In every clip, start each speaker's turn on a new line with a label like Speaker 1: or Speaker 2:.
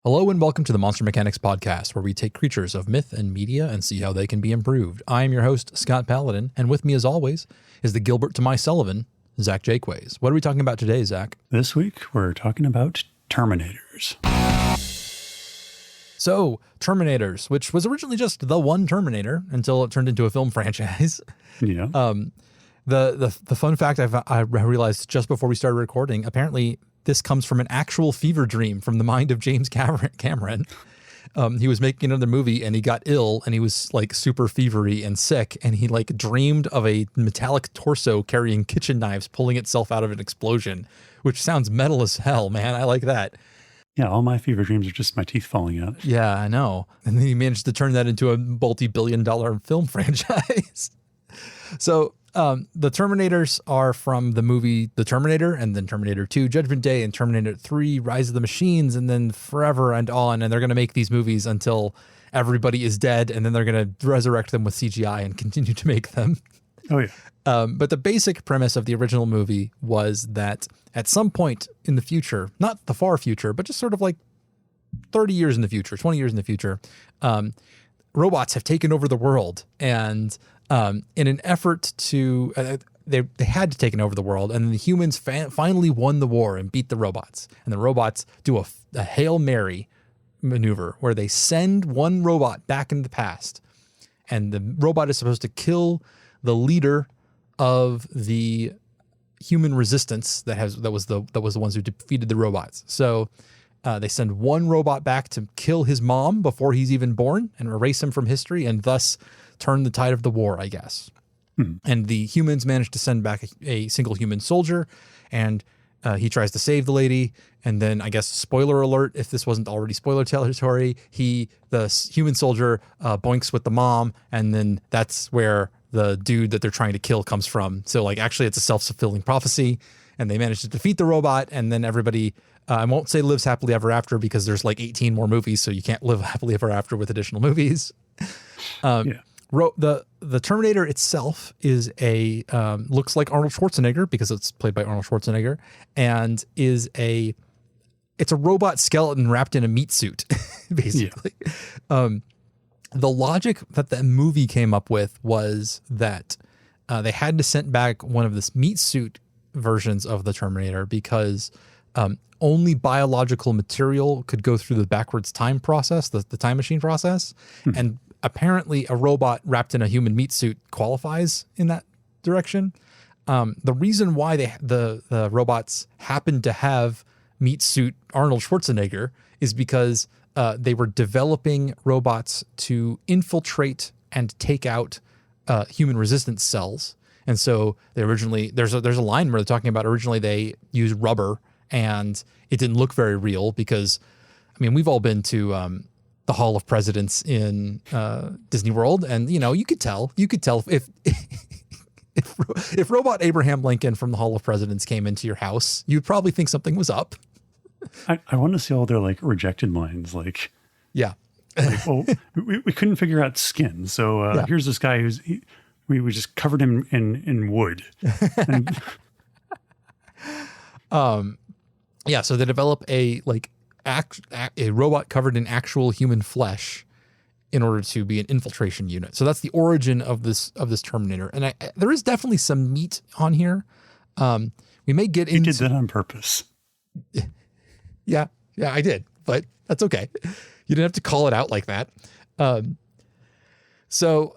Speaker 1: Hello and welcome to the Monster Mechanics Podcast, where we take creatures of myth and media and see how they can be improved. I am your host, Scott Paladin, and with me as always is the Gilbert to my Sullivan, Zach Jaquays. What are we talking about today, Zach?
Speaker 2: This week, we're talking about Terminators.
Speaker 1: So, Terminators, which was originally just the one Terminator until it turned into a film franchise.
Speaker 2: Yeah.
Speaker 1: The fun fact I realized just before we started recording, apparently this comes from an actual fever dream from the mind of James Cameron. He was making another movie and he got ill and he was like super fevery and sick, and he like dreamed of a metallic torso carrying kitchen knives pulling itself out of an explosion, which sounds metal as hell, man. I like that.
Speaker 2: Yeah, all my fever dreams are just my teeth falling out.
Speaker 1: Yeah, I know. And then he managed to turn that into a multi-billion-dollar film franchise. So the Terminators are from the movie The Terminator, and then Terminator 2 Judgment Day, and Terminator 3 Rise of the Machines, and then forever and on. And they're going to make these movies until everybody is dead, and then they're going to resurrect them with CGI and continue to make them.
Speaker 2: Oh, yeah.
Speaker 1: But the basic premise of the original movie was that at some point in the future, not the far future, but just sort of like 30 years in the future, 20 years in the future, robots have taken over the world. And in an effort to, they had to take over the world, and the humans finally won the war and beat the robots. And the robots do a Hail Mary maneuver where they send one robot back in the past, and the robot is supposed to kill the leader of the human resistance that was the ones who defeated the robots. So they send one robot back to kill his mom before he's even born and erase him from history, and thus turn the tide of the war, I guess. And the humans manage to send back a single human soldier, and he tries to save the lady. And then, I guess, spoiler alert, if this wasn't already spoiler territory, the human soldier boinks with the mom, and then that's where the dude that they're trying to kill comes from. So, like, actually, it's a self-fulfilling prophecy, and they manage to defeat the robot, and then everybody, I won't say lives happily ever after, because there's like 18 more movies, so you can't live happily ever after with additional movies. Yeah. The Terminator itself is looks like Arnold Schwarzenegger because it's played by Arnold Schwarzenegger, and it's a robot skeleton wrapped in a meat suit, basically. Yeah. The logic that the movie came up with was that they had to send back one of this meat suit versions of the Terminator because only biological material could go through the backwards time process, the time machine process, and apparently a robot wrapped in a human meat suit qualifies in that direction. The reason why the robots happened to have meat suit Arnold Schwarzenegger is because they were developing robots to infiltrate and take out human resistance cells. And so they originally, there's a line where they're talking about originally they used rubber, and it didn't look very real because, I mean, we've all been to the Hall of Presidents in Disney World, and you could tell if robot Abraham Lincoln from the Hall of Presidents came into your house, you'd probably think something was up.
Speaker 2: I want to see all their like rejected lines, like,
Speaker 1: yeah,
Speaker 2: like, well, we couldn't figure out skin, so here's this guy we just covered him in wood. And,
Speaker 1: yeah, so they develop a robot covered in actual human flesh in order to be an infiltration unit. So that's the origin of this Terminator. And there is definitely some meat on here. We may get into...
Speaker 2: You did that on purpose.
Speaker 1: Yeah, I did, but that's okay. You didn't have to call it out like that. So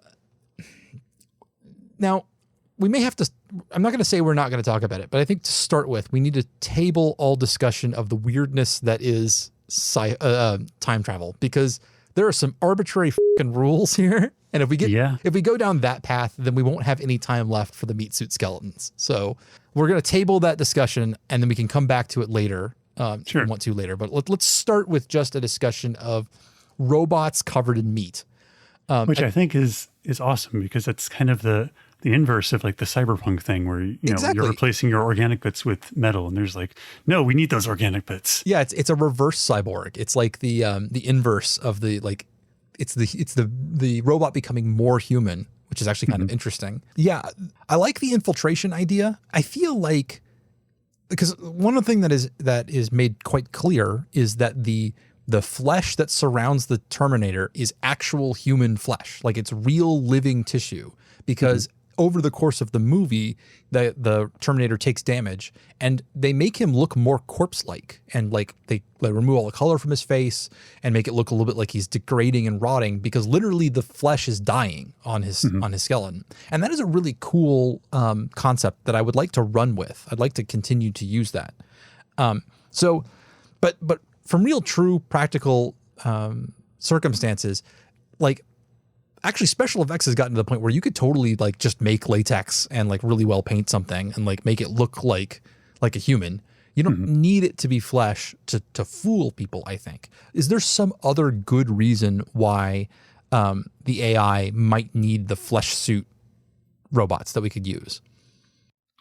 Speaker 1: now we may have to, I'm not going to say we're not going to talk about it, but I think to start with, we need to table all discussion of the weirdness that is time travel, because there are some arbitrary fucking rules here. And if we go down that path, then we won't have any time left for the meat suit skeletons. So we're going to table that discussion, and then we can come back to it later. Sure. If we want to later, but let's start with just a discussion of robots covered in meat.
Speaker 2: Which I think is awesome, because it's kind of the inverse of like the cyberpunk thing where
Speaker 1: exactly.
Speaker 2: You're replacing your organic bits with metal, and there's like, no, we need those organic bits.
Speaker 1: Yeah, it's a reverse cyborg. It's like the inverse of the, like, it's the robot becoming more human, which is actually kind of interesting. Yeah, I like the infiltration idea. I feel like, because one of the things that is made quite clear is that the the flesh that surrounds the Terminator is actual human flesh, like it's real living tissue, because over the course of the movie, the Terminator takes damage and they make him look more corpse-like, and like they remove all the color from his face and make it look a little bit like he's degrading and rotting, because literally the flesh is dying on his skeleton. And that is a really cool concept that I would like to run with. I'd like to continue to use that. But from real, true, practical circumstances, like actually special effects has gotten to the point where you could totally like just make latex and like really well paint something and like make it look like a human. You don't need it to be flesh to fool people, I think. Is there some other good reason why the AI might need the flesh suit robots that we could use?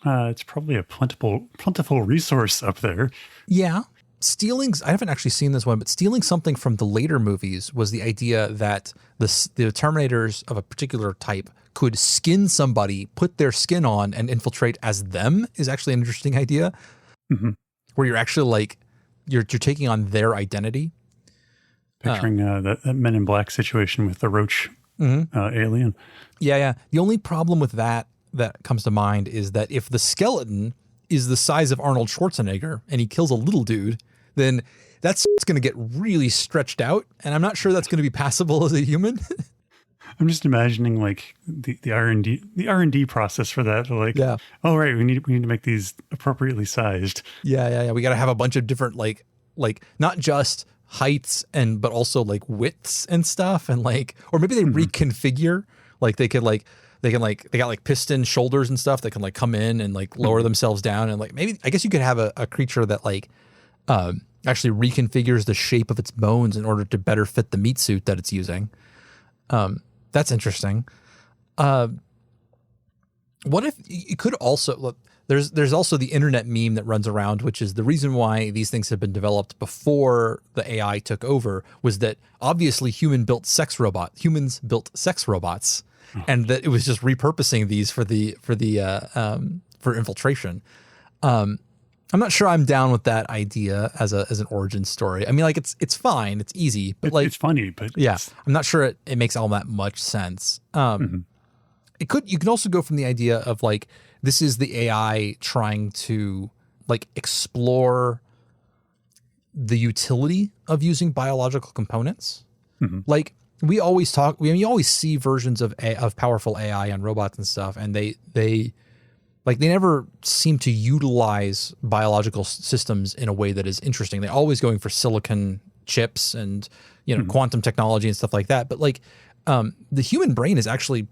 Speaker 2: It's probably a plentiful resource up there.
Speaker 1: Yeah. I haven't actually seen this one, but stealing something from the later movies was the idea that the Terminators of a particular type could skin somebody, put their skin on, and infiltrate as them is actually an interesting idea. Where you're actually like, you're taking on their identity.
Speaker 2: Picturing that Men in Black situation with the roach alien.
Speaker 1: Yeah. The only problem with that comes to mind is that if the skeleton is the size of Arnold Schwarzenegger and he kills a little dude, then that's going to get really stretched out. And I'm not sure that's going to be passable as a human.
Speaker 2: I'm just imagining like the R&D process for that. Like, oh, right, we need to make these appropriately sized.
Speaker 1: Yeah. We got to have a bunch of different like not just heights but also like widths and stuff. And like, or maybe they reconfigure, like they got like piston shoulders and stuff that can like come in and like lower themselves down. And like, maybe, I guess you could have a creature that like actually reconfigures the shape of its bones in order to better fit the meat suit that it's using. That's interesting. What if you could also look, there's also the internet meme that runs around, which is the reason why these things have been developed before the AI took over was that obviously humans built sex robots, and that it was just repurposing these for infiltration. I'm not sure I'm down with that idea as an origin story. I mean, like it's fine, it's easy, but like
Speaker 2: it's funny, but
Speaker 1: yeah, I'm not sure it makes all that much sense. You can also go from the idea of like, this is the AI trying to like explore the utility of using biological components. Like we always see versions of powerful AI on robots and stuff, and they never seem to utilize biological systems in a way that is interesting. They're always going for silicon chips and, quantum technology and stuff like that. But like, the human brain is actually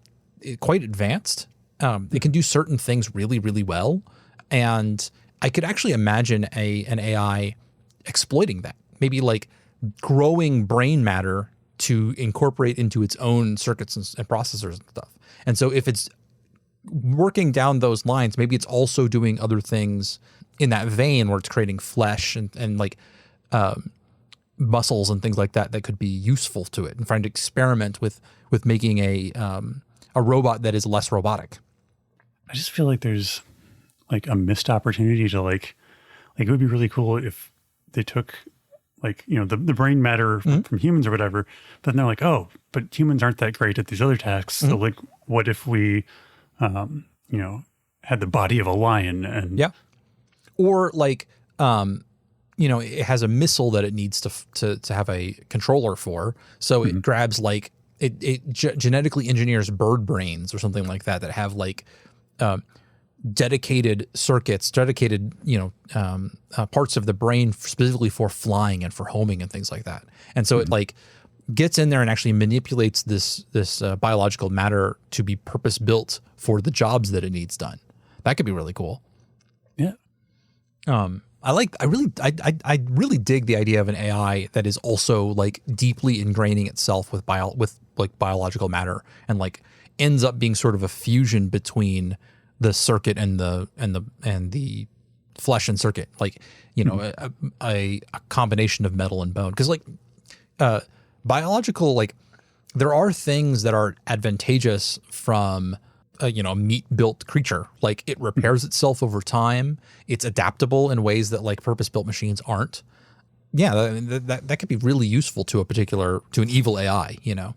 Speaker 1: quite advanced. It can do certain things really, really well. And I could actually imagine an AI exploiting that, maybe like growing brain matter to incorporate into its own circuits and processors and stuff. And so if it's working down those lines, maybe it's also doing other things in that vein where it's creating flesh and like muscles and things like that could be useful to it, and trying to experiment with making a robot that is less robotic.
Speaker 2: I just feel like there's like a missed opportunity to like it would be really cool if they took like, the brain matter from humans or whatever, but then they're like, oh, but humans aren't that great at these other tasks. So like, what if we had the body of a lion and
Speaker 1: or like it has a missile that it needs to have a controller for, so it grabs like it genetically engineers bird brains or something like that have like dedicated circuits, parts of the brain specifically for flying and for homing and things like that. And so it like gets in there and actually manipulates this biological matter to be purpose built for the jobs that it needs done. That could be really cool.
Speaker 2: Yeah.
Speaker 1: I really dig the idea of an AI that is also like deeply ingraining itself with biological matter, and like ends up being sort of a fusion between the circuit and the flesh and circuit, like a combination of metal and bone. Because like biological, like there are things that are advantageous from a meat built creature. Like it repairs itself over time. It's adaptable in ways that like purpose built machines aren't. yeah, that could be really useful to to an evil AI, you know?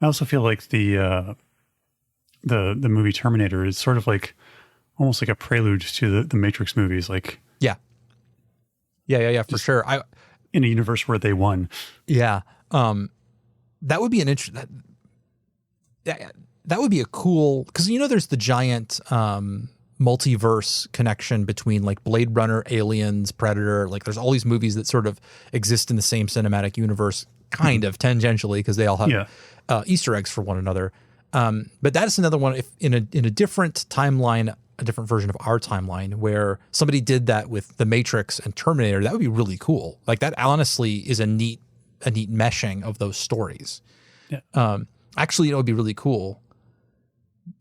Speaker 2: I also feel like the movie Terminator is sort of like almost like a prelude to the Matrix movies, like
Speaker 1: Yeah, for sure.
Speaker 2: in a universe where they won.
Speaker 1: Yeah. That would be an interesting, that would be a cool, because you know there's the giant multiverse connection between like Blade Runner, Aliens, Predator. Like there's all these movies that sort of exist in the same cinematic universe, kind of tangentially, because they all have Easter eggs for one another. But that's another one. If in a different timeline, a different version of our timeline, where somebody did that with The Matrix and Terminator, that would be really cool. Like that honestly is a neat meshing of those stories.
Speaker 2: Yeah.
Speaker 1: Actually, it would be really cool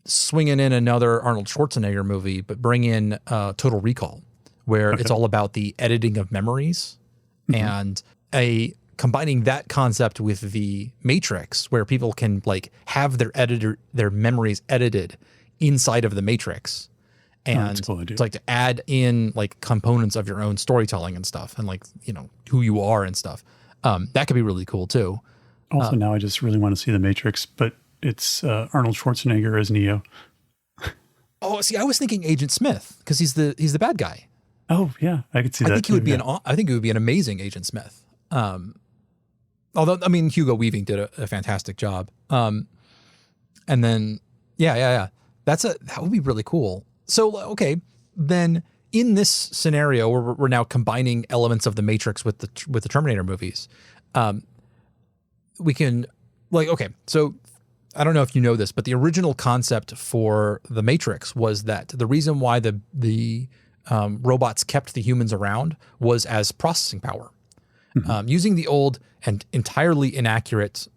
Speaker 1: swinging in another Arnold Schwarzenegger movie, but bring in Total Recall, where it's all about the editing of memories and combining that concept with the Matrix, where people can like have their memories edited inside of the Matrix. And
Speaker 2: cool,
Speaker 1: it's like to add in like components of your own storytelling and stuff, and like, you know, who you are and stuff. That could be really cool too.
Speaker 2: Also, now I just really want to see The Matrix, but it's Arnold Schwarzenegger as Neo.
Speaker 1: Oh, see, I was thinking Agent Smith, because he's the bad guy.
Speaker 2: Oh yeah, I could see that.
Speaker 1: I think he would be an amazing Agent Smith. Although, I mean, Hugo Weaving did a fantastic job. And then, yeah. That would be really cool. So, okay, then in this scenario where we're now combining elements of the Matrix with the Terminator movies, we can, like, okay, so I don't know if you know this, but the original concept for the Matrix was that the reason why the robots kept the humans around was as processing power. Using the old and entirely inaccurate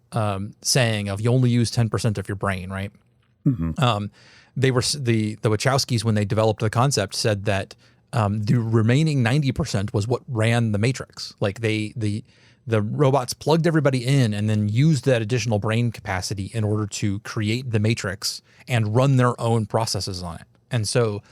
Speaker 1: saying of you only use 10% of your brain, right? They were the Wachowskis, when they developed the concept, said that the remaining 90% was what ran the Matrix. Like the robots plugged everybody in and then used that additional brain capacity in order to create the Matrix and run their own processes on it. And so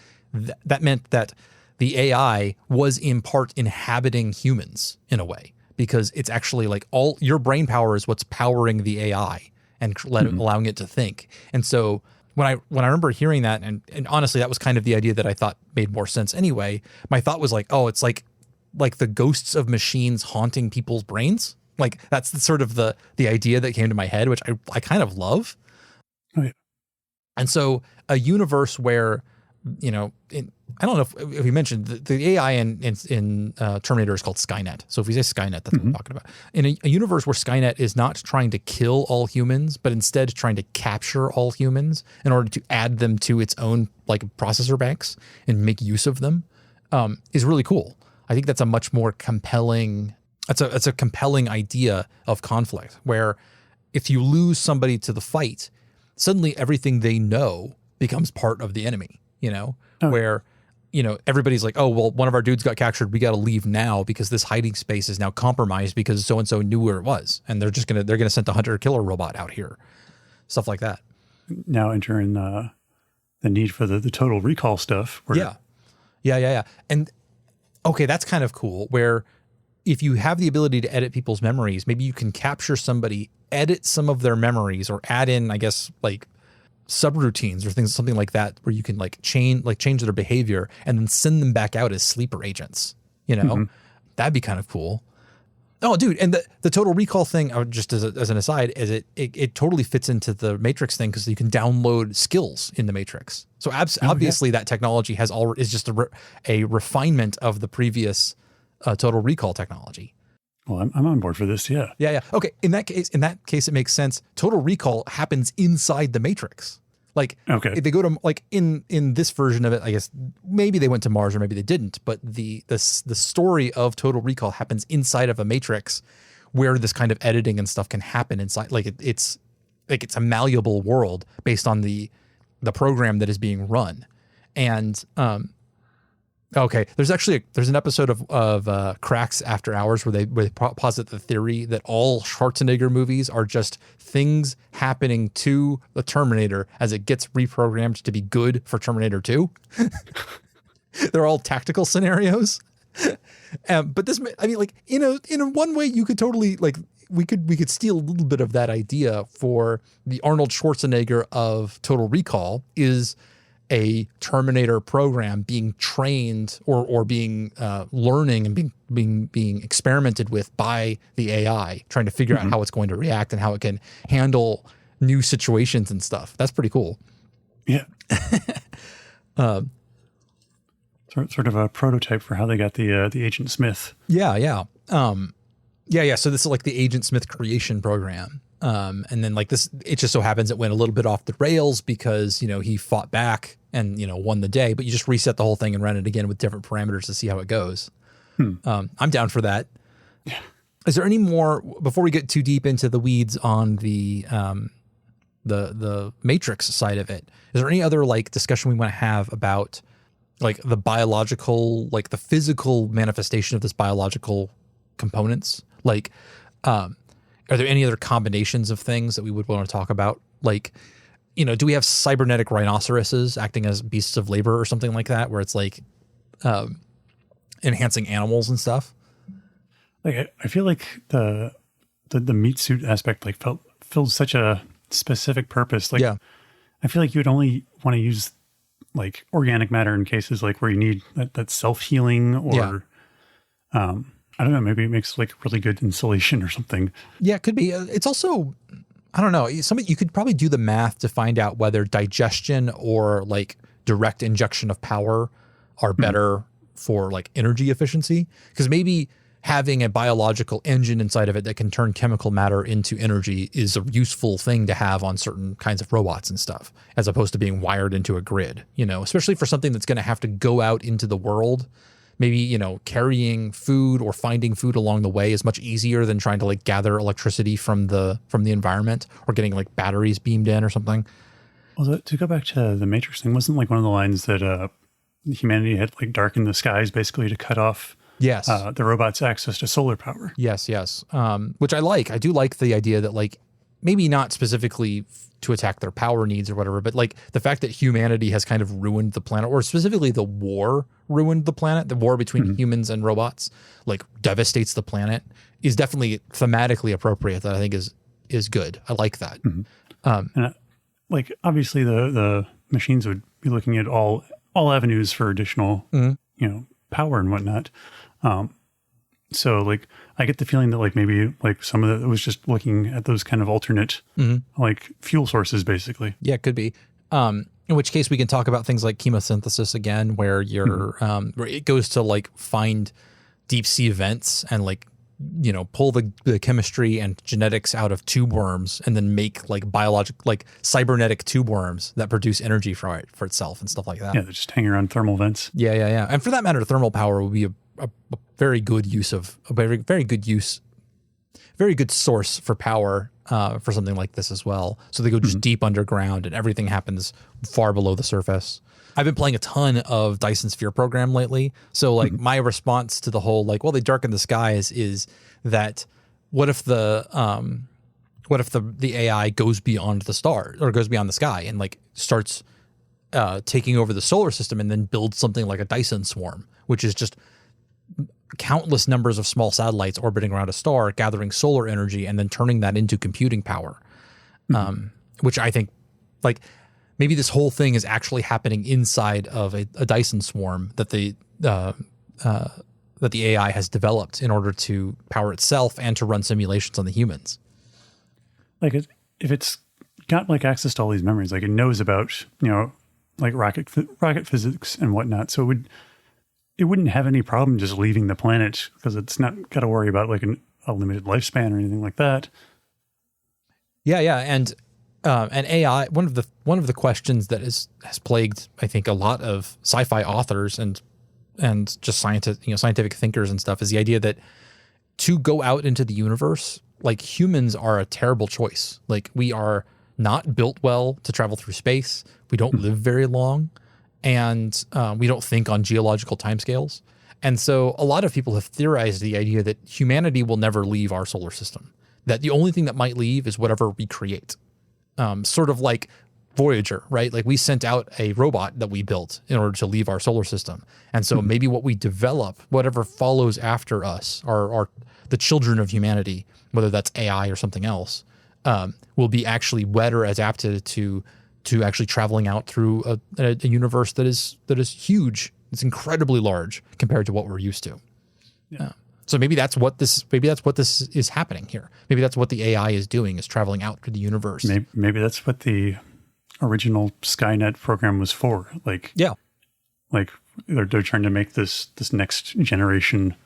Speaker 1: that meant that the AI was in part inhabiting humans in a way, because it's actually like all your brain power is what's powering the AI and allowing it to think. And so when I remember hearing that, and honestly, that was kind of the idea that I thought made more sense anyway. My thought was like, oh, it's like the ghosts of machines haunting people's brains. Like that's sort of the idea that came to my head, which I kind of love.
Speaker 2: Oh, yeah.
Speaker 1: And so a universe where, you know, I don't know if we mentioned the AI in Terminator is called Skynet. So if we say Skynet, that's what I'm talking about. In a universe where Skynet is not trying to kill all humans, but instead trying to capture all humans in order to add them to its own like processor banks and make use of them, is really cool. I think that's a much more compelling. It's a compelling idea of conflict, where if you lose somebody to the fight, suddenly everything they know becomes part of the enemy. You know, where, you know, everybody's like, oh, well, one of our dudes got captured. We got to leave now because this hiding space is now compromised because so-and-so knew where it was. And they're going to send the hunter-killer robot out here. Stuff like that.
Speaker 2: Now enter in the need for the total recall stuff.
Speaker 1: Yeah. And okay, that's kind of cool, where if you have the ability to edit people's memories, maybe you can capture somebody, edit some of their memories, or add in, I guess, like subroutines or something like that, where you can change their behavior and then send them back out as sleeper agents. You know, that'd be kind of cool. Oh, dude, and the total recall thing, just as an aside, is it totally fits into the Matrix thing, because you can download skills in the Matrix. So obviously that technology is just a refinement of the previous total recall technology.
Speaker 2: Well, I'm on board for this. Yeah.
Speaker 1: Okay. In that case, it makes sense. Total recall happens inside the Matrix. Like, if they go to, like, in this version of it, I guess maybe they went to Mars or maybe they didn't, but the story of Total Recall happens inside of a Matrix, where this kind of editing and stuff can happen inside. Like it's a malleable world based on the program that is being run. And, okay, there's an episode of Cracks After Hours where they posit the theory that all Schwarzenegger movies are just things happening to the Terminator as it gets reprogrammed to be good for Terminator 2. They're all tactical scenarios. But this, I mean, like in a one way, you could totally like we could steal a little bit of that idea for the Arnold Schwarzenegger of Total Recall is a Terminator program being trained or being learning and being experimented with by the AI, trying to figure out how it's going to react and how it can handle new situations and stuff. That's pretty cool.
Speaker 2: Yeah. Sort of a prototype for how they got the Agent Smith.
Speaker 1: Yeah. So this is like the Agent Smith creation program. And then like this, it just so happens it went a little bit off the rails because, he fought back and, won the day, but you just reset the whole thing and run it again with different parameters to see how it goes. I'm down for that.
Speaker 2: Yeah.
Speaker 1: Is there any more, before we get too deep into the weeds on the Matrix side of it, is there any other like discussion we want to have about like the biological, like the physical manifestation of this biological components? Like, are there any other combinations of things that we would want to talk about? Like, do we have cybernetic rhinoceroses acting as beasts of labor or something like that, where it's like enhancing animals and stuff?
Speaker 2: Like, I feel like the meat suit aspect like filled such a specific purpose. Like, I feel like you would only want to use like organic matter in cases like where you need that self-healing or, I don't know, maybe it makes like really good insulation or something. Yeah,
Speaker 1: it could be. It's also, I don't know, you could probably do the math to find out whether digestion or like direct injection of power are better for like energy efficiency. Because maybe having a biological engine inside of it that can turn chemical matter into energy is a useful thing to have on certain kinds of robots and stuff, as opposed to being wired into a grid, especially for something that's going to have to go out into the world. Maybe, carrying food or finding food along the way is much easier than trying to like gather electricity from the environment or getting like batteries beamed in or something.
Speaker 2: Well, to go back to the Matrix thing, wasn't like one of the lines that humanity had like darkened the skies basically to cut off the robots' access to solar power?
Speaker 1: Yes. Which I like. I do like the idea that like maybe not specifically to attack their power needs or whatever, but like the fact that humanity has kind of ruined the planet, or specifically the war ruined the planet, the war between humans and robots, like devastates the planet, is definitely thematically appropriate. That I think is good. I like that.
Speaker 2: And like obviously the machines would be looking at all avenues for additional, power and whatnot. So like I get the feeling that like maybe like some of it was just looking at those kind of alternate like fuel sources basically.
Speaker 1: Yeah, it could be. In which case we can talk about things like chemosynthesis again, where you're where it goes to like find deep sea vents and like pull the chemistry and genetics out of tube worms and then make like cybernetic tube worms that produce energy for itself and stuff like that.
Speaker 2: Yeah, they just hang around thermal vents.
Speaker 1: Yeah. And for that matter, thermal power would be a very good use very good source for power for something like this as well. So they go just deep underground and everything happens far below the surface. I've been playing a ton of Dyson Sphere program lately. So like my response to the whole like, well, they darken the skies is that what if the AI goes beyond the stars or goes beyond the sky and like starts taking over the solar system and then builds something like a Dyson swarm, which is just countless numbers of small satellites orbiting around a star, gathering solar energy and then turning that into computing power. Which I think like maybe this whole thing is actually happening inside of a Dyson swarm that the AI has developed in order to power itself and to run simulations on the humans.
Speaker 2: Like if it's got like access to all these memories, like it knows about, like rocket physics and whatnot. So it wouldn't have any problem just leaving the planet because it's not got to worry about like a limited lifespan or anything like that.
Speaker 1: Yeah. And AI, one of the questions that has plagued, I think, a lot of sci-fi authors and just scientific thinkers and stuff is the idea that to go out into the universe, like humans are a terrible choice. Like we are not built well to travel through space. We don't live very long. And we don't think on geological timescales. And so a lot of people have theorized the idea that humanity will never leave our solar system, that the only thing that might leave is whatever we create. Sort of like Voyager, right? Like we sent out a robot that we built in order to leave our solar system. And so maybe what we develop, whatever follows after us, are the children of humanity, whether that's AI or something else, will be actually better adapted to actually traveling out through a universe that is huge. It's incredibly large compared to what we're used to.
Speaker 2: Yeah.
Speaker 1: So maybe that's what this is happening here. Maybe that's what the AI is doing, is traveling out through the universe.
Speaker 2: Maybe that's what the original Skynet program was for. Like,
Speaker 1: yeah,
Speaker 2: like they're trying to make this next generation,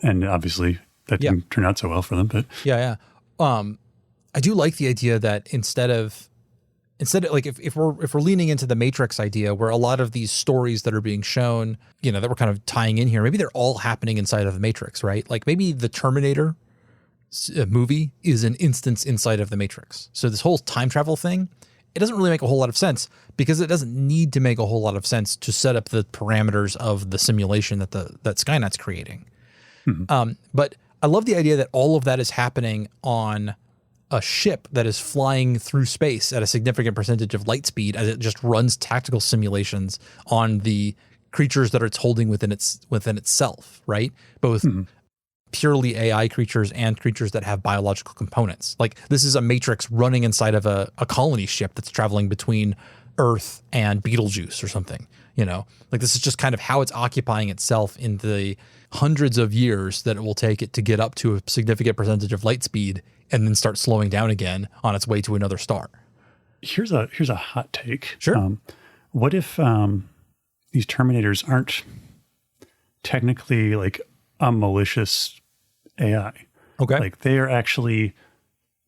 Speaker 2: and obviously that didn't turn out so well for them. But
Speaker 1: yeah. I do like the idea that instead of like if we're leaning into the Matrix idea, where a lot of these stories that are being shown, you know, that we're kind of tying in here, maybe they're all happening inside of the Matrix, right? Like maybe the Terminator movie is an instance inside of the Matrix. So this whole time travel thing, it doesn't really make a whole lot of sense because it doesn't need to make a whole lot of sense to set up the parameters of the simulation that Skynet's creating. But I love the idea that all of that is happening on a ship that is flying through space at a significant percentage of light speed as it just runs tactical simulations on the creatures that it's holding within itself, right? Both purely AI creatures and creatures that have biological components. Like this is a Matrix running inside of a colony ship that's traveling between Earth and Betelgeuse or something, you know? Like this is just kind of how it's occupying itself in the hundreds of years that it will take it to get up to a significant percentage of light speed and then start slowing down again on its way to another star.
Speaker 2: Here's a hot take.
Speaker 1: Sure.
Speaker 2: What if these Terminators aren't technically like a malicious AI?
Speaker 1: Okay.
Speaker 2: Like they are actually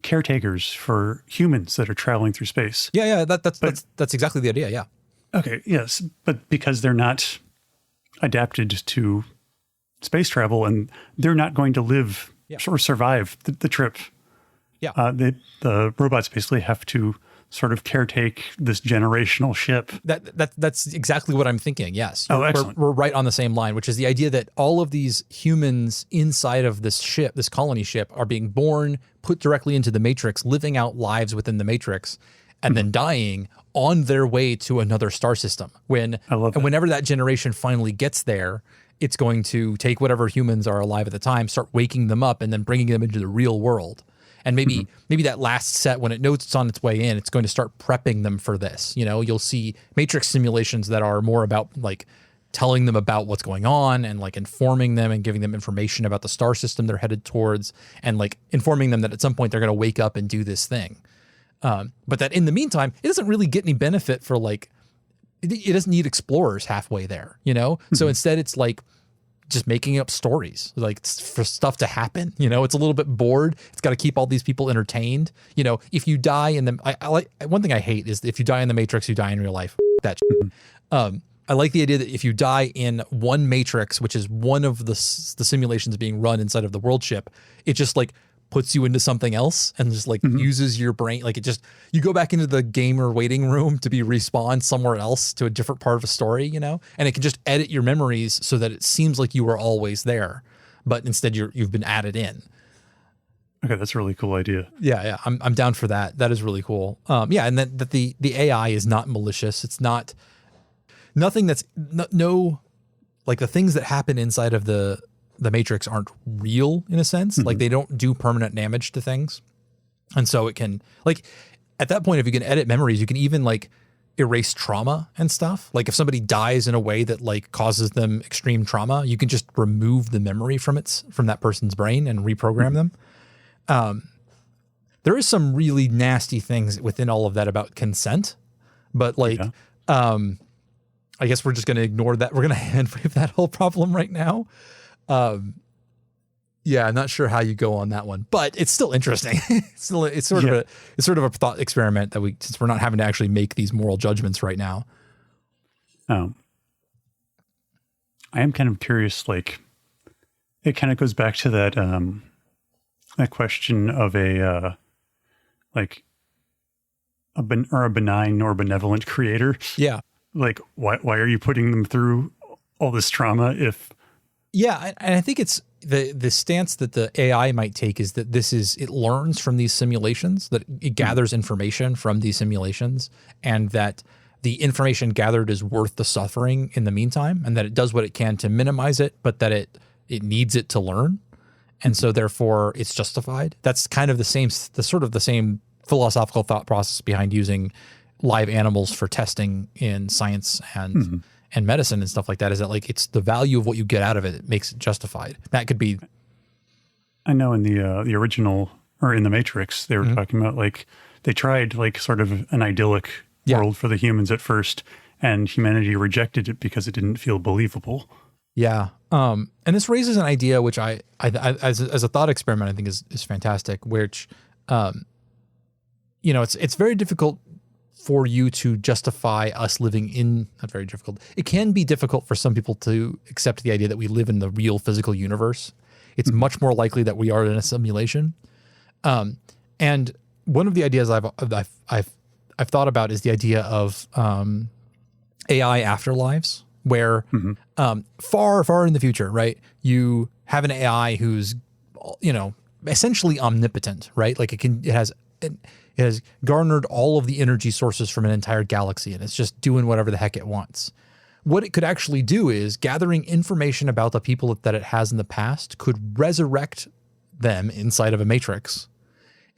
Speaker 2: caretakers for humans that are traveling through space.
Speaker 1: Yeah. That's exactly the idea. Yeah.
Speaker 2: Okay. Yes. But because they're not adapted to space travel and they're not going to live or survive the trip.
Speaker 1: Yeah.
Speaker 2: The robots basically have to sort of caretake this generational ship.
Speaker 1: That's exactly what I'm thinking. Yes.
Speaker 2: Excellent.
Speaker 1: We're right on the same line, which is the idea that all of these humans inside of this ship, this colony ship, are being born, put directly into the Matrix, living out lives within the Matrix, and then dying on their way to another star system. Whenever that generation finally gets there, it's going to take whatever humans are alive at the time, start waking them up, and then bringing them into the real world. And maybe that last set, when it knows it's on its way in, it's going to start prepping them for this. You know, you'll see Matrix simulations that are more about like telling them about what's going on and like informing them and giving them information about the star system they're headed towards, and like informing them that at some point they're going to wake up and do this thing. But that in the meantime, it doesn't really get any benefit for like, it doesn't need explorers halfway there, you know? So instead it's like just making up stories, like for stuff to happen, you know? It's a little bit bored. It's got to keep all these people entertained. You know, if you die in the, I like, one thing I hate is if you die in the Matrix, you die in real life. That shit. I like the idea that if you die in one Matrix, which is one of the simulations being run inside of the world ship, it just like puts you into something else and just like uses your brain. Like it just, you go back into the gamer waiting room to be respawned somewhere else to a different part of a story, you know, and it can just edit your memories so that it seems like you were always there, but instead you've been added in.
Speaker 2: Okay. That's a really cool idea.
Speaker 1: Yeah. I'm down for that. That is really cool. And that the AI is not malicious. It's nothing that's no, like the things that happen inside of the Matrix aren't real in a sense. Like they don't do permanent damage to things. And so it can, like, at that point, if you can edit memories, you can even like erase trauma and stuff. Like if somebody dies in a way that like causes them extreme trauma, you can just remove the memory from that person's brain and reprogram them. There is some really nasty things within all of that about consent, but like, I guess we're just going to ignore that. We're going to hand wave that whole problem right now. I'm not sure how you go on that one, but it's still interesting. It's sort of a thought experiment that since we're not having to actually make these moral judgments right now.
Speaker 2: I am kind of curious, like it kind of goes back to that question of a benign or benevolent creator.
Speaker 1: Yeah.
Speaker 2: Like why are you putting them through all this trauma if
Speaker 1: Yeah, and I think it's the stance that the AI might take is that it learns from these simulations, that it gathers information from these simulations, and that the information gathered is worth the suffering in the meantime, and that it does what it can to minimize it, but that it needs it to learn. And so therefore it's justified. That's kind of the same philosophical thought process behind using live animals for testing in science and medicine and stuff like that, is that like it's the value of what you get out of it that makes it justified. That could be.
Speaker 2: I know in the original, or in the Matrix, they were talking about like they tried like sort of an idyllic world for the humans at first, and humanity rejected it because it didn't feel believable.
Speaker 1: Yeah. And this raises an idea which I as a thought experiment I think is fantastic, which it's very difficult for you to justify us living in, not very difficult. It can be difficult for some people to accept the idea that we live in the real physical universe. It's much more likely that we are in a simulation. And one of the ideas I've thought about is the idea of AI afterlives, where far, far in the future, right, you have an AI who's, essentially omnipotent, right? Like it has garnered all of the energy sources from an entire galaxy, and it's just doing whatever the heck it wants. What it could actually do is gathering information about the people that it has in the past could resurrect them inside of a matrix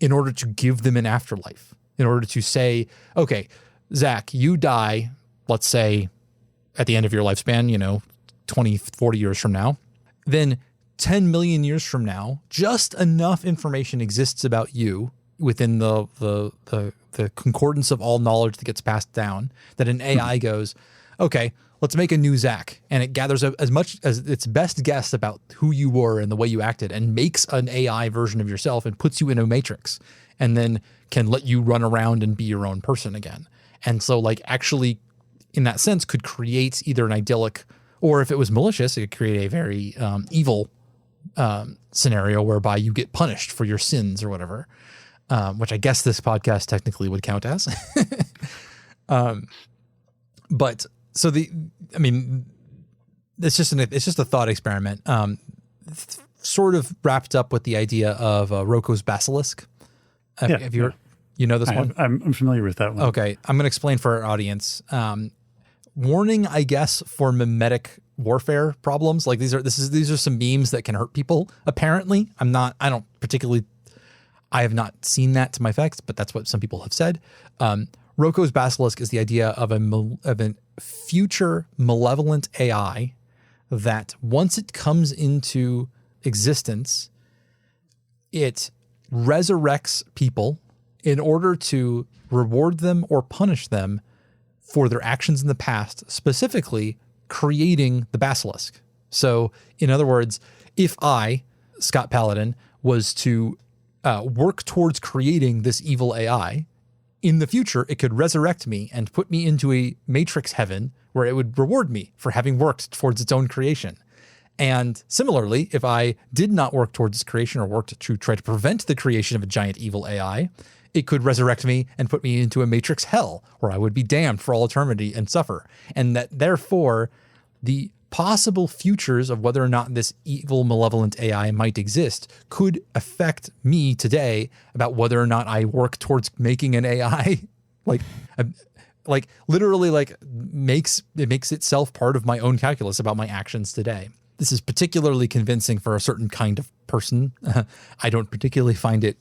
Speaker 1: in order to give them an afterlife, in order to say, okay, Zach, you die, let's say at the end of your lifespan, 20, 40 years from now, then 10 million years from now, just enough information exists about you within the concordance of all knowledge that gets passed down, that an AI goes, okay, let's make a new Zach, and it gathers as much as its best guess about who you were and the way you acted, and makes an AI version of yourself and puts you in a matrix, and then can let you run around and be your own person again. And so like actually in that sense could create either an idyllic, or if it was malicious, it could create a very evil scenario whereby you get punished for your sins or whatever. Which I guess this podcast technically would count as. But so it's just a thought experiment. Sort of wrapped up with the idea of Rocco's basilisk. Have you know this one?
Speaker 2: I'm familiar with that one.
Speaker 1: Okay, I'm going to explain for our audience. Warning, I guess, for mimetic warfare problems. Like these are some memes that can hurt people. Apparently, I have not seen that to my effects, but that's what some people have said. Rocco's basilisk is the idea of a future malevolent AI that once it comes into existence, it resurrects people in order to reward them or punish them for their actions in the past, specifically creating the basilisk. So in other words, if I, Scott Paladin, was to work towards creating this evil AI, in the future, it could resurrect me and put me into a matrix heaven where it would reward me for having worked towards its own creation. And similarly, if I did not work towards its creation or worked to try to prevent the creation of a giant evil AI, it could resurrect me and put me into a matrix hell where I would be damned for all eternity and suffer. And that therefore, the possible futures of whether or not this evil, malevolent AI might exist could affect me today about whether or not I work towards making an AI like literally like makes itself part of my own calculus about my actions today. This is particularly convincing for a certain kind of person. I don't particularly find it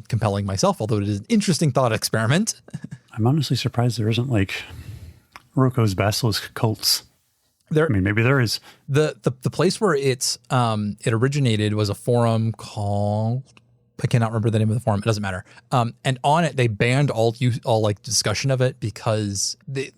Speaker 1: compelling myself, although it is an interesting thought experiment.
Speaker 2: I'm honestly surprised there isn't like Rocco's basilisk cults. Maybe there is.
Speaker 1: The place where it originated was a forum called, I cannot remember the name of the forum. It doesn't matter. And on it, they banned all like discussion of it because the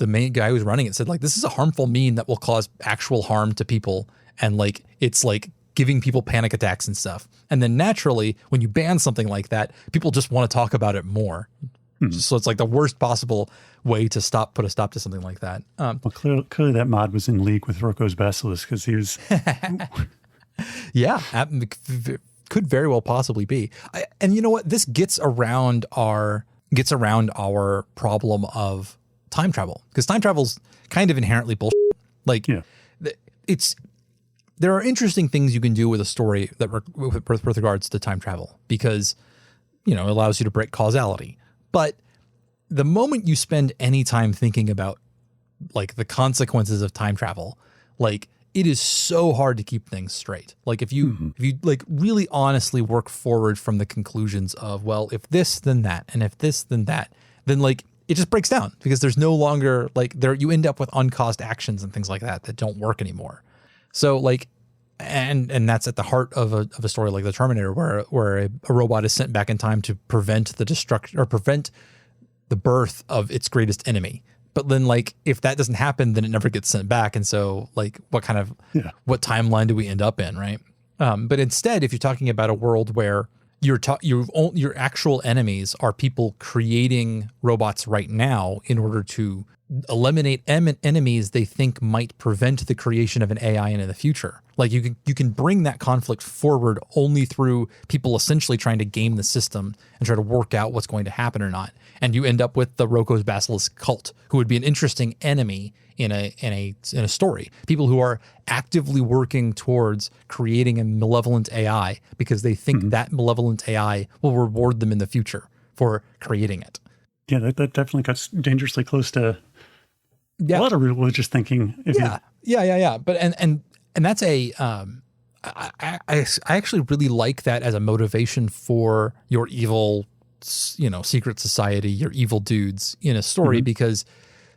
Speaker 1: main guy who was running it said like, this is a harmful meme that will cause actual harm to people. And like, it's like giving people panic attacks and stuff. And then naturally, when you ban something like that, people just want to talk about it more. So it's like the worst possible way to put a stop to something like that.
Speaker 2: Well, clearly that mod was in league with Rocco's basilisk because he was.
Speaker 1: Yeah, could very well possibly be. And you know what? This gets around our problem of time travel, because time travel's kind of inherently bullshit. Like, it's there are interesting things you can do with a story that with regards to time travel, because, it allows you to break causality. But the moment you spend any time thinking about like the consequences of time travel, like it is so hard to keep things straight. Like if you like really honestly work forward from the conclusions of, well, if this, then that, and if this, then that, then like it just breaks down, because there's no longer like you end up with uncaused actions and things like that don't work anymore. So like, and that's at the heart of a story like The Terminator, where a robot is sent back in time to prevent the destruction or prevent the birth of its greatest enemy. But then like, if that doesn't happen, then it never gets sent back. And so like, what timeline do we end up in? Right. But instead, if you're talking about a world where your actual enemies are people creating robots right now in order to eliminate enemies they think might prevent the creation of an AI in the future. Like you can bring that conflict forward only through people essentially trying to game the system and try to work out what's going to happen or not. And you end up with the Roko's Basilisk cult, who would be an interesting enemy in a story. People who are actively working towards creating a malevolent AI because they think that malevolent AI will reward them in the future for creating it.
Speaker 2: Yeah, that definitely cuts dangerously close to a lot of religious thinking.
Speaker 1: Yeah. But and that's I actually really like that as a motivation for your evil, secret society, your evil dudes in a story, because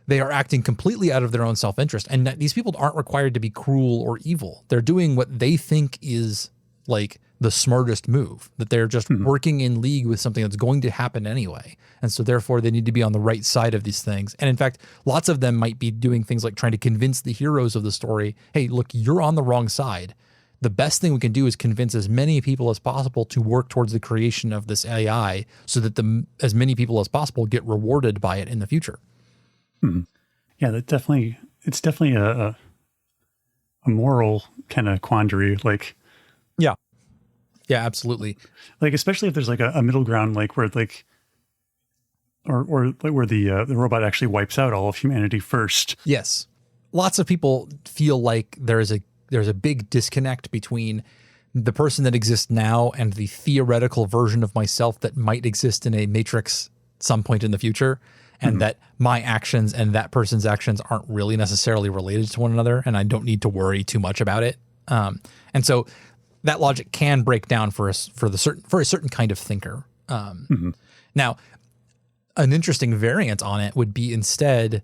Speaker 1: they are acting completely out of their own self-interest. And these people aren't required to be cruel or evil. They're doing what they think is like the smartest move, that they're just working in league with something that's going to happen anyway. And so therefore they need to be on the right side of these things. And in fact, lots of them might be doing things like trying to convince the heroes of the story, hey, look, you're on the wrong side. The best thing we can do is convince as many people as possible to work towards the creation of this AI so that as many people as possible get rewarded by it in the future.
Speaker 2: Yeah, it's definitely a moral kind of quandary. Like,
Speaker 1: yeah, absolutely.
Speaker 2: Like, especially if there's like a middle ground, like where like, or like where the robot actually wipes out all of humanity first.
Speaker 1: Yes. Lots of people feel like there's a big disconnect between the person that exists now and the theoretical version of myself that might exist in a matrix some point in the future, and that my actions and that person's actions aren't really necessarily related to one another, and I don't need to worry too much about it. And so that logic can break down for a certain kind of thinker. Now, an interesting variant on it would be instead,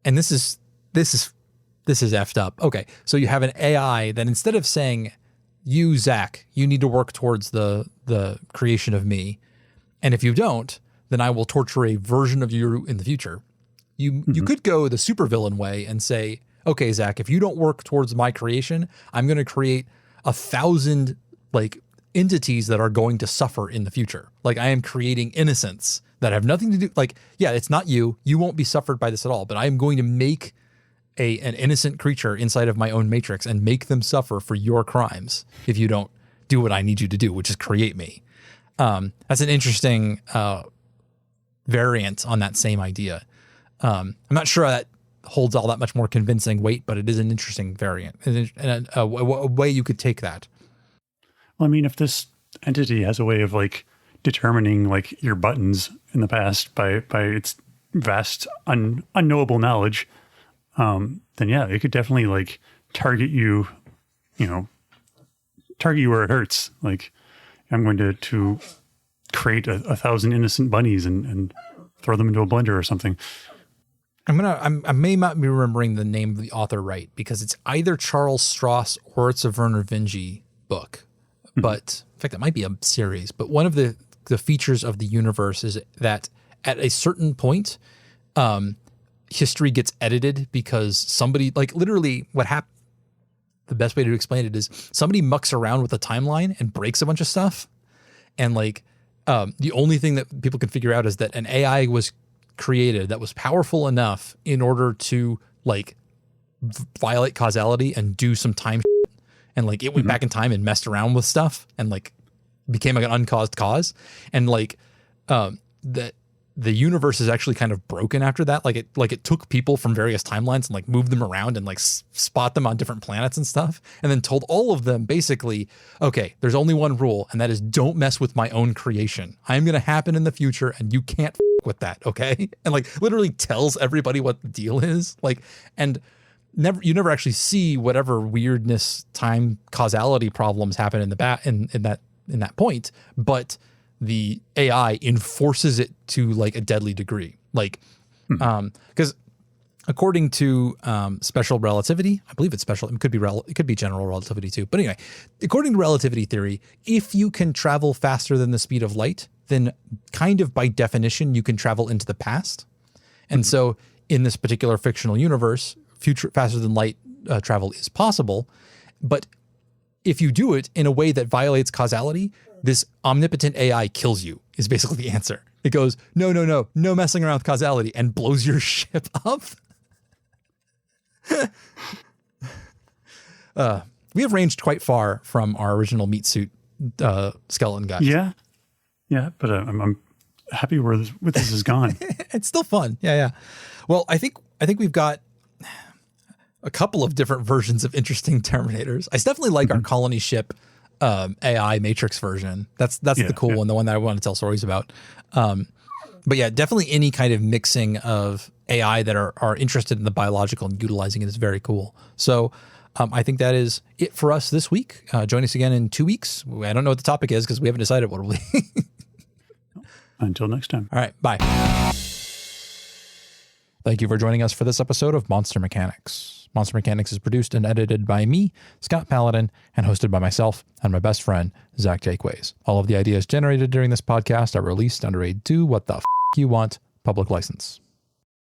Speaker 1: and this is effed up. Okay, so you have an AI that instead of saying, you, Zach, you need to work towards the creation of me, and if you don't, then I will torture a version of you in the future. You could go the supervillain way and say, okay, Zach, if you don't work towards my creation, I'm going to create 1,000 like entities that are going to suffer in the future. Like I am creating innocents that have nothing to do. Like, yeah, it's not you. You won't be suffered by this at all. But I am going to make an innocent creature inside of my own matrix and make them suffer for your crimes if you don't do what I need you to do, which is create me. That's an interesting variant on that same idea. I'm not sure that holds all that much more convincing weight, but it is an interesting variant and a way you could take that.
Speaker 2: Well, I mean, if this entity has a way of like determining like your buttons in the past by its vast unknowable knowledge, then yeah, it could definitely like target you where it hurts. Like I'm going to create 1,000 innocent bunnies and throw them into a blender or something.
Speaker 1: I may not be remembering the name of the author right, because it's either Charles Stross or it's a Werner Vinge book. But in fact, it might be a series. But one of the features of the universe is that at a certain point, history gets edited because somebody, like literally what happened, the best way to explain it is somebody mucks around with the timeline and breaks a bunch of stuff. And like the only thing that people can figure out is that an AI was created that was powerful enough in order to like violate causality and do some time shit. And like it went back in time and messed around with stuff and like became like an uncaused cause. And like that the universe is actually kind of broken after that. Like it took people from various timelines and like moved them around and like spot them on different planets and stuff. And then told all of them basically, okay, there's only one rule, and that is don't mess with my own creation. I'm going to happen in the future and you can't with that. Okay. And like literally tells everybody what the deal is. Like, and you never actually see whatever weirdness, time, causality problems happen in that point, but the AI enforces it to like a deadly degree. Like, because according to special relativity, I believe it's special. It could be general relativity too. But anyway, according to relativity theory, if you can travel faster than the speed of light, then kind of by definition, you can travel into the past. And so in this particular fictional universe, future faster than light travel is possible. But if you do it in a way that violates causality, this omnipotent AI kills you is basically the answer. It goes, no messing around with causality, and blows your ship up. We have ranged quite far from our original meat suit skeleton guys.
Speaker 2: Yeah, but I'm happy where this has gone.
Speaker 1: It's still fun. Yeah. Well, I think we've got a couple of different versions of interesting Terminators. I definitely like our colony ship AI Matrix version. That's the cool one, the one that I want to tell stories about. But yeah, definitely any kind of mixing of AI that are interested in the biological and utilizing it is very cool. So I think that is it for us this week. Join us again in 2 weeks. I don't know what the topic is because we haven't decided what it'll be.
Speaker 2: Until next time.
Speaker 1: All right, bye. Thank you for joining us for this episode of Monster Mechanics. Monster Mechanics is produced and edited by me, Scott Paladin, and hosted by myself and my best friend, Zach Jaquays. All of the ideas generated during this podcast are released under a do what the f*** you want public license.